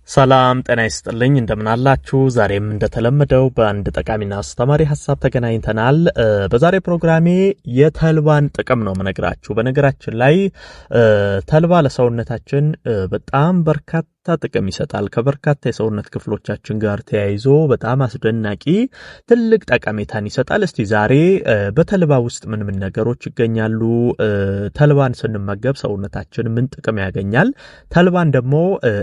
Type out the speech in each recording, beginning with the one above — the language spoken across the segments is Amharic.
ሰላም ጤና ይስጥልኝ እንደምን አላችሁ ዛሬም እንደተለመደው በአንድ ጠቃሚና አስተማሪ ሐሳብ ተገናኝተናል በዛሬ ፕሮግራሜ የተልባን ጥቅም ነው መነግራችሁ በነገራችን ላይ ተልባ ለሰውነታችን በጣም በርካታ ጥቅም ይሰጣል ከበርካታ የሰውነት ክፍሎቻችን ጋር ተያይዞ በጣም አስደናቂ ትልቅ ጠቀሜታን ይሰጣል እስቲ ዛሬ በተልባ ውስጥ ምን ነገሮች ይገኛሉ ተልባን ስንመገብ ሰውነታችን ምን ጥቅም ያገኛል ተልባን ደግሞ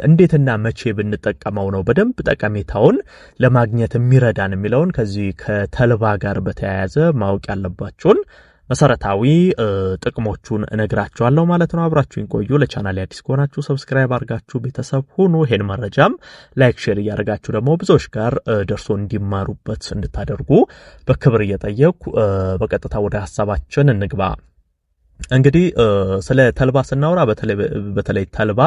እንዴትና መቼ ብንጠቀመው ነው በደንብ ጠቀሜታውን ለማግኘት የሚረዳን የሚለውን ከዚህ ከተልባ ጋር በተያያዘ ማወቅ ያለባችሁን መሰረታዊ ጥቅሞቹን እነግራችኋለሁ ማለት ነው አብራችሁን ቆዩ ለቻናሌ አዲስ ከሆናችሁ ሰብስክራይብ አድርጋችሁ ቤተሰብ ሁኑ ይሄን መረጃም ላይክ ሼር ያደርጋችሁ ደግሞ ብዙዎች ጋር ደርሶ እንዲማሩበት እንድታደርጉ በክብር እየጠየቅኩ በቀጥታ ወደ ሐሳባችን እንግባ እንግዲህ ስለ ተልባ ስናወራ በተለይ ተልባ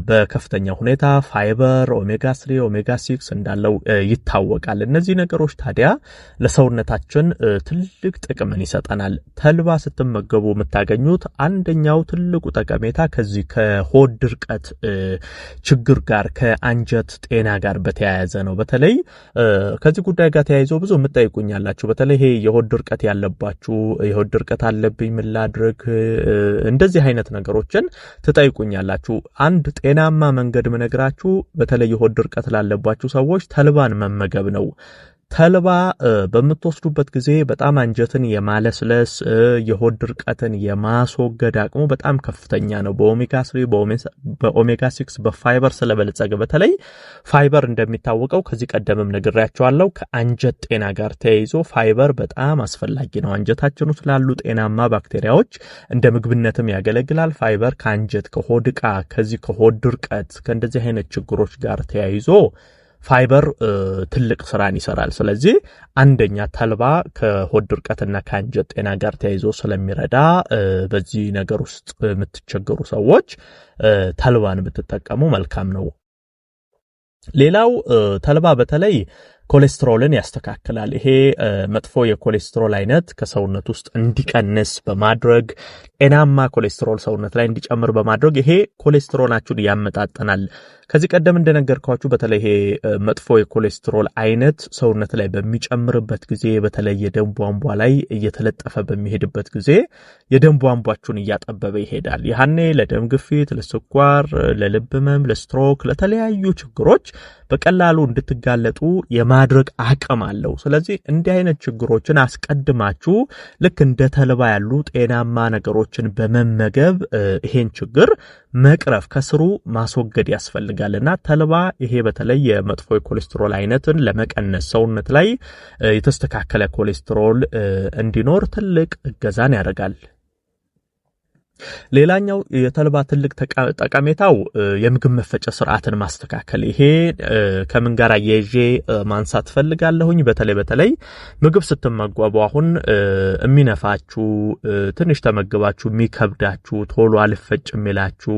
በከፍተኛ ሁኔታ ፋይበር ኦሜጋ 3 ኦሜጋ 6 እንዳለው ይታወቃል እነዚህ ነገሮች ታዲያ ለሰውነታችን ትልቅ ጥቅምን ይሰጣናል ተልባ ስትመገቡ የምታገኙት አንደኛው ትልቁ ጠቀሜታ ከዚህ ከሆድ ድርቀት ችግር ጋር ከአንጀት ጤና ጋር በተያያዘ ነው በተለይ ከዚህ ጉዳይ ጋር ተያይዞ ብዙ የምትጠይቁኛላችሁ በተለይ ይሄ የሆድ ድርቀት ያለባችሁ የሆድ ድርቀት አለብኝ ላድርግ እንደዚህ አይነት ነገሮችን ተጠይቁኛላችሁ አንድ ጤናማ መንገድ መነግራችሁ በተለይ የሆድ ድርቀት ላለባችሁ ሰዎች ተልባን መመገብ ነው ተልባ በመተወስዱበት ጊዜ በጣም አንጀትን የማለስለስ የሆድ ድርቀትን የማስወገድ አቅሙ በጣም ከፍተኛ ነው በኦሜጋ 3 በኦሜጋ 6 በፋይበር ስለበለጸገ በተለይ ፋይበር እንደሚታወቀው ከዚህ ቀደምም ነግሬያችኋለሁ ከአንጀት ጤና ጋር ተያይዞ ፋይበር በጣም አስፈላጊ ነው አንጀታችን ውስጥ ላሉ ጤናማ ባክቴሪያዎች እንደ ምግብነትም ያገለግላል ፋይበር ከአንጀት ከሆድ ዕቃ ከዚህ ከሆድ ድርቀት ከእንደዚህ አይነት ችግሮች ጋር ተያይዞ ፋይበር ትልቅ ስራን ይሰራል ስለዚህ አንደኛ ተልባ ከሆድ ድርቀትና ከአንጀት ጤና ጋር ተያይዞ ስለሚረዳ በዚህ ነገር ውስጥ የምትቸገሩ ሰዎች ተልባን ብትጠቀሙ መልካም ነው ሌላው ተልባ በተለይ ኮሌስትሮልን ያስተካክላል ይሄ መጥፎ የኮሌስትሮል አይነት ከሰውነት ውስጥ እንዲቀንስ በማድረግ ጤናማ ኮሌስትሮል ሰውነት ላይ እንዲጨምር በማድረግ ይሄ ኮሌስትሮላችሁን ያመጣጣናል ከዚህ ቀደም እንደነገርኳችሁ በተለይ ይሄ መጥፎ የኮሌስትሮል አይነት ሰውነት ላይ በሚጨምርበት ጊዜ በተለይ የደም ቧንቧ ላይ እየተለጠፈ በሚሄድበት ጊዜ የደም ቧንቧችሁን እያጠበበ ይሄዳል ያኔ ለደም ግፊት ለስኳር ለልብ ህመም ለስትሮክ ለተለያዩ ችግሮች በቀላሉ እንድትጋለጡ የማድረግ አቅም አለው ስለዚህ እንዲህ አይነት ችግሮችን አስቀድማችሁ ልክ እንደ ተልባ ያሉ ጤናማ ነገሮችን በመመገብ ይሄን ችግር መቅረፍ ከስሩ ማስወገድ ያስፈልጋልና ተልባ ይሄ በተለይ የመጥፎ የኮሌስትሮል አይነትን ለመቀነስ ሰውነት ላይ የተስተካከለ ኮሌስትሮል እንዲኖር ትልቅ እገዛን ያደርጋል ሌላኛው የተልባ ትልቅ ጠቀሜታው የምግብ መፈጨት ስርዓትን ማስተካከል ይሄ ከምን ጋር አያይዤ ማንሳት ፈልጋለሁኝ በተለይ ምግብ ስትመገቡ አሁን የሚነፋችሁ ትንሽ ተመግባችሁ የሚከብዳችሁ ቶሎ አልፈጭም ይላችሁ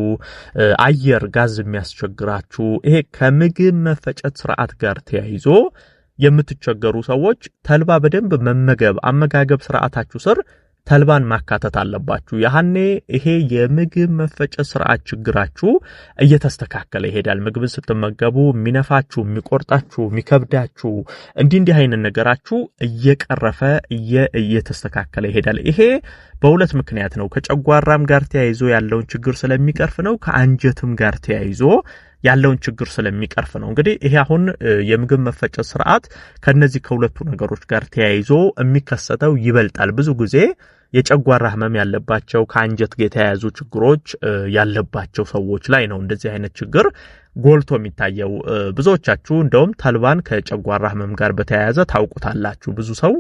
አየር ጋዝ የሚያስቸግራችሁ ይሄ ከምግብ መፈጨት ስርዓት ጋር ተያይዞ የምትቸገሩ ሰዎች ተልባ በደንብ አመጋገብ ስርዓታችሁ ስር ተልባን ማካተት አለባችሁ ያኔ ይሄ የምግብ መፈጨት ስርዓት ችግራችሁ እየተስተካከለ ይሄዳል ምግብን ስትመገቡ የሚነፋችሁ የሚቆርጣችሁ የሚከብዳችሁ እንዲህ አይነት ነገራችሁ እየቀረፈ እየተስተካከለ ይሄዳል ይሄ በሁለት ምክንያት ነው ከጨጓራም ጋር ተያይዞ ያለውን ችግር ስለሚቀርፍ ነው ከአንጀትም ጋር ተያይዞ ያለውን ችግር ስለሚቀርፍ ነው እንግዲህ ይሄ አሁን የምግብ መፈጨት ስርዓት ከነዚህ ከሁለቱ ነገሮች ጋር ተያይዞ የሚከሰተው ይበልጣል ብዙ ጊዜ የጨጓራ ህመም ያለባቸው ከአንጀት ጋር የተያያዙ ችግሮች ያለባቸው ሰዎች ላይ ነው እንደዚህ አይነት ችግር ጎልቶ የሚታየው ብዙዎቻችሁ እንደውም ተልባን ከጨጓራ ህመም ጋር በተያያዘ ታውቁታላችሁ ብዙ ሰው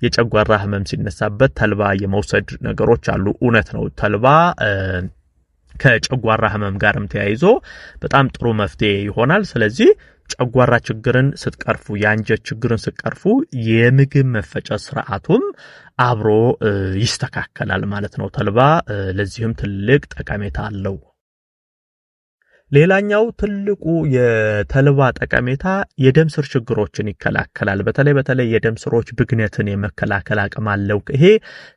የጨጓራ ህመም ሲነሳበት ተልባ የመውሰድ ነገሮች አሉ እውነት ነው ተልባ ከጨጓራ ህመም ጋርም ተያይዞ በጣም ጥሩ መፍትሄ ይሆናል ስለዚህ ጨጓራ ችግርን ስትቀርፉ የአንጀት ችግርን ስትቀርፉ የምግብ መፈጨት ስርዓቱም አብሮ ይስተካከላል ማለት ነው ተልባ ለዚህም ትልቅ ጠቀሜታ አለው ሌላኛው ትልቁ የተልባ ጠቀሜታ የደም ስር ችግሮችን ይከላከላል በተለይ የደም ስሮች ብግነትን የመከላከል አቅም አለው ይሄ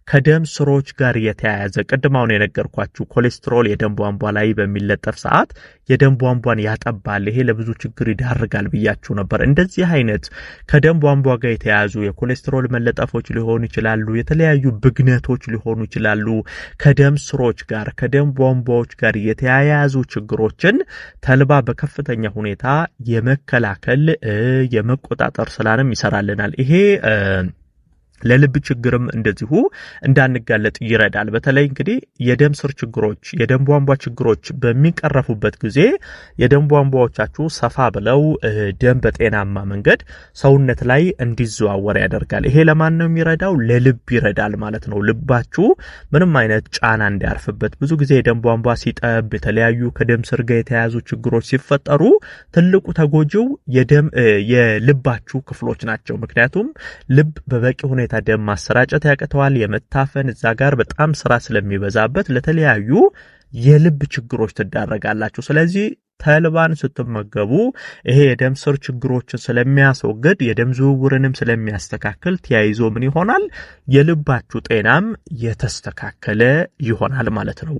ከደም ስሮች ጋር የተያያዘ ቅድማውን የነገርኳችሁ ኮሌስትሮል የደም ቧንቧ ላይ በሚለጠፍ ሰዓት የደም ቧንቧን ያጠባል። ይሄ ለብዙ ችግር ይዳርጋል ብያችሁ ነበር። እንደዚህ አይነት ከደም ቧንቧ ጋር የተያያዙ የኮሌስትሮል መለጠፎች ሊሆኑ ይችላሉ፣ የተለያዩ ብግነቶች ሊሆኑ ይችላሉ። ከደም ስሮች ጋር ከደም ቧንቧዎች ጋር የተያያዙ ችግሮችን ተልባ በከፍተኛ ሁኔታ የመከላከል የመቆጣጠር ስራንም ይሰራልናል። ይሄ ለልብ ችግርም እንደዚሁ እንዳንጋለጥ ይረዳል። በተለይ እንግዲህ የደም ስር ችግሮች የደም ቧንቧ ችግሮች በሚቀረፉበት ጊዜ የደም ቧንቧዎቻችሁ ሰፋ ብለው ደም በጤናማ መንገድ ሰውነት ላይ እንዲዘዋወር ያደርጋል። ይሄ ለማን ነው የሚረዳው? ለልብ ይረዳል ማለት ነው። ልባችሁ ምንም አይነት ጫና እንዲያርፍበት። ብዙ ጊዜ የደም ቧንቧ ሲጠብ የተለያዩ ከደም ስር ጋር የተያያዙ ችግሮች ሲፈጠሩ ትልቁ ተጎጂው የልባችሁ ክፍሎች ናቸው። ምክንያቱም ልብ በበቂ ሁኔታ ደም ማሰራጨት ያቀተዋል። የመታፈን እዛ ጋር በጣም ስራ ስለሚበዛበት ለተለያዩ የልብ ችግሮች ትዳረጋላችሁ። ስለዚህ ተልባን ስትመገቡ ይሄ የደም ስር ችግሮችን ስለሚያስወግድ የደም ዝውውርንም ስለሚያስተካክል ተያይዞ ምን ይሆናል? የልባችሁ ጤናም የተስተካከለ ይሆናል ማለት ነው።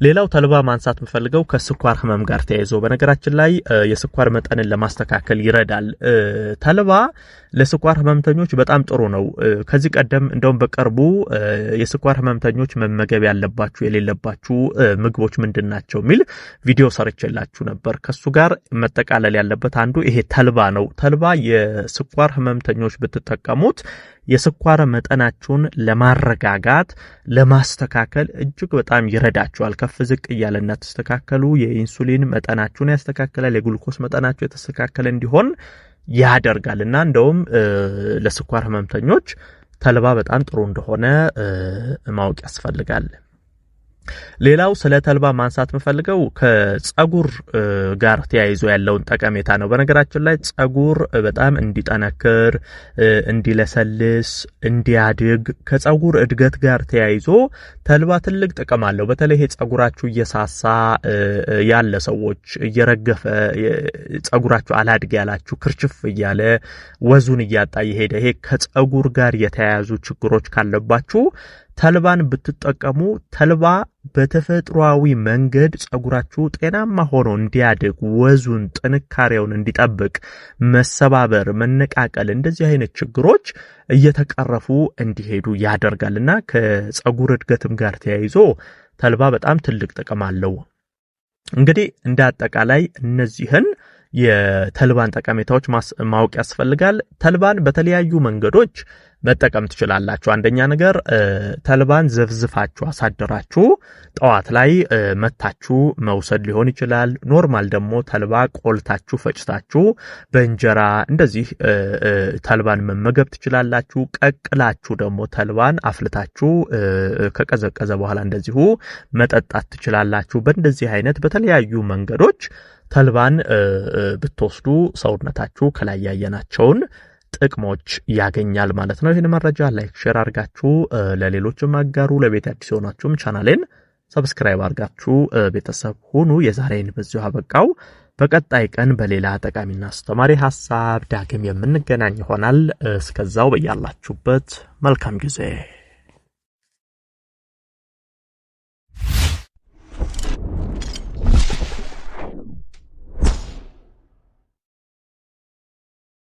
ሌላው ተልባ ማንሳት የምፈልገው ከስኳር ህመም ጋር ተያይዞ በነገራችን ላይ የስኳር መጠንን ለማስተካከል ይረዳል። ተልባ ለስኳር ህመምተኞች በጣም ጥሩ ነው። ከዚህ ቀደም እንደውም በቅርቡ የስኳር ህመምተኞች መመገብ ያለባችሁ የሌለባችሁ ምግቦች ምንድናቸው የሚል ቪዲዮ ሰርቼላችሁ ነበር። ከሱ ጋር መጠቃለል ያለበት አንዱ ይሄ ተልባ ነው። ተልባ የስኳር ህመምተኞች ብትጠቀሙት የስኳር መጠናችሁን ለማረጋጋት ለማስተካከል እጅግ በጣም ይረዳችኋል። ከፍ ዝቅ እያለና ተስተካከሉ የኢንሱሊን መጠናችሁን ያስተካክላል። የግሉኮስ መጠናችሁ የተስተካከለ እንዲሆን ያደርጋልና እንደውም ለስኳር ህመምተኞች ተልባ በጣም ጥሩ እንደሆነ ማወቅ ያስፈልጋል። ሌላው ስለ ተልባ ማንሳት የምፈልገው ከጸጉር ጋር ተያይዞ ያለውን ጠቀሜታ ነው። በነገራችን ላይ ጸጉር በጣም እንዲጠነክር፣ እንዲለሰልስ፣ እንዲያድግ ከጸጉር እድገት ጋር ተያይዞ ተልባ ትልቅ ጥቅም አለው። በተለይ ጸጉራችሁ እየሳሳ ያለ ሰዎች እየረገፈ ጸጉራችሁ አላድግ ያላችሁ ክርችፍ እያለ ወዙን እያጣ ይሄደ ይሄ ከጸጉር ጋር የተያያዙ ችግሮች ካለባችሁ ተልባን ብትጠቀሙ ተልባ በተፈጥሯዊ መንገድ ጸጉራችሁ ጤናማ ሆኖ እንዲያድግ ወዙን ጥንካሬውን እንዲጠብቅ መሰባበር መነቃቀል እንደዚህ አይነት ችግሮች እየተቀረፉ እንዲሄዱ ያደርጋልና ከጸጉር እድገትም ጋር ተያይዞ ተልባ በጣም ትልቅ ጥቅም አለው። እንግዲህ እንደ አጠቃላይ እነዚህን የተልባን ጠቀሜታዎች ማወቅ ያስፈልጋል። ተልባን በተለያዩ መንገዶች መጠቀም ትችላላችሁ። አንደኛ ነገር ተልባን ዘፍዝፋችሁ አሳደራችሁ ጠዋት ላይ መታችሁ መውሰድ ሊሆን ይችላል። ኖርማል ደግሞ ተልባ ቆልታችሁ ፈጭታችሁ በእንጀራ እንደዚህ ተልባን መመገብ ትችላላችሁ። ቀቅላችሁ ደግሞ ተልባን አፍልታችሁ ከቀዘቀዘ በኋላ እንደዚሁ መጠጣት ትችላላችሁ። በእንደዚህ አይነት በተለያዩ መንገዶች ተልባን ብትወስዱ ሰውነታችሁ ከላይ ያየናቸውን ጥቅሞች ያገኛል ማለት ነው። ይህን መረጃ ላይክ ሼር አድርጋችሁ ለሌሎችም አጋሩ። ለቤት አዲስ ሆናችሁም ቻናሌን ሰብስክራይብ አድርጋችሁ ቤተሰብ ሁኑ። የዛሬን በዚሁ አበቃው። በቀጣይ ቀን በሌላ ጠቃሚና አስተማሪ ሐሳብ ዳግም የምንገናኝ ይሆናል። እስከዛው በያላችሁበት መልካም ጊዜ